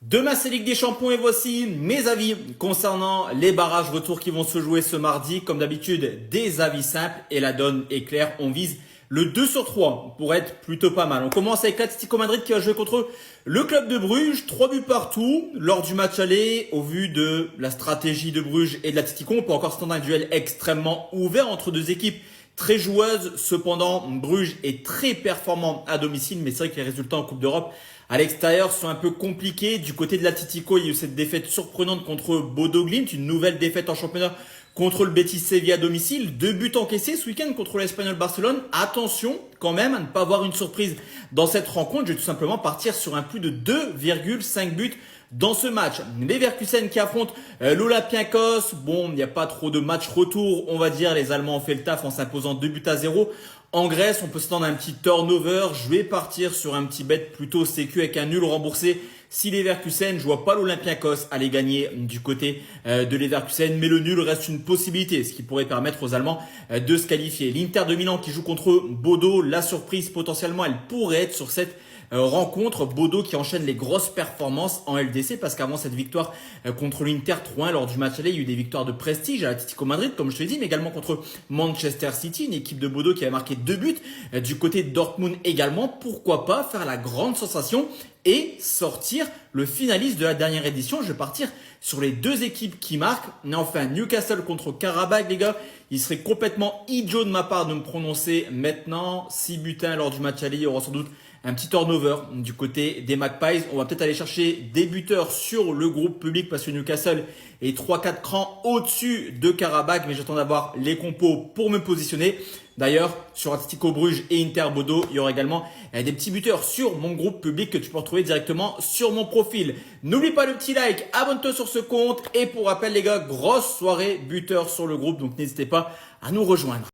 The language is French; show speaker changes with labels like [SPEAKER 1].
[SPEAKER 1] Demain, c'est Ligue des Champions et voici mes avis concernant les barrages retour qui vont se jouer ce mardi. Comme d'habitude, des avis simples et la donne est claire. On vise le 2 sur 3 pour être plutôt pas mal. On commence avec l'Atlético Madrid qui va jouer contre le club de Bruges. 3 buts partout lors du match aller. Au vu de la stratégie de Bruges et de l'Atlético, on peut encore s'attendre à un duel extrêmement ouvert entre deux équipes très joueuses. Cependant, Bruges est très performant à domicile, mais c'est vrai que les résultats en Coupe d'Europe à l'extérieur sont un peu compliqués. Du côté de l'Atlético, il y a eu cette défaite surprenante contre Bodo Glimt, une nouvelle défaite en championnat contre le Betis Séville à domicile. 2 buts encaissés ce week-end contre l'Espagnol Barcelone. Attention quand même à ne pas avoir une surprise dans cette rencontre. Je vais tout simplement partir sur un plus de 2,5 buts dans ce match. Les Leverkusen qui affrontent l'Olympiakos. Bon, il n'y a pas trop de match retour, on va dire. Les Allemands ont fait le taf en s'imposant 2-0. En Grèce, on peut s'attendre à un petit turnover. Je vais partir sur un petit bet plutôt sécu avec un nul remboursé. Si les Leverkusen, je vois pas l'Olympiakos aller gagner du côté de Leverkusen, mais le nul reste une possibilité, ce qui pourrait permettre aux Allemands de se qualifier. L'Inter de Milan qui joue contre Bodo, la surprise potentiellement, elle pourrait être sur cette rencontre. Bodo qui enchaîne les grosses performances en LDC parce qu'avant cette victoire contre l'Inter 3-1 lors du match aller, il y a eu des victoires de prestige à l'Atlético Madrid comme je te l'ai dit, mais également contre Manchester City, une équipe de Bodo qui a marqué 2 buts. Du côté de Dortmund également, pourquoi pas faire la grande sensation et sortir le finaliste de la dernière édition. Je vais partir sur les deux équipes qui marquent. Et enfin, Newcastle contre Karabakh, les gars. Il serait complètement idiot de ma part de me prononcer maintenant. 6 buts 1 lors du match aller, il y aura sans doute un petit turnover du côté des Magpies. On va peut-être aller chercher des buteurs sur le groupe public parce que Newcastle est 3-4 crans au-dessus de Karabakh. Mais j'attends d'avoir les compos pour me positionner. D'ailleurs, sur Atlético Bruges et Inter Bodo, il y aura également des petits buteurs sur mon groupe public que tu peux retrouver directement sur mon profil. N'oublie pas le petit like, abonne-toi sur ce compte. Et pour rappel les gars, grosse soirée buteurs sur le groupe. Donc n'hésitez pas à nous rejoindre.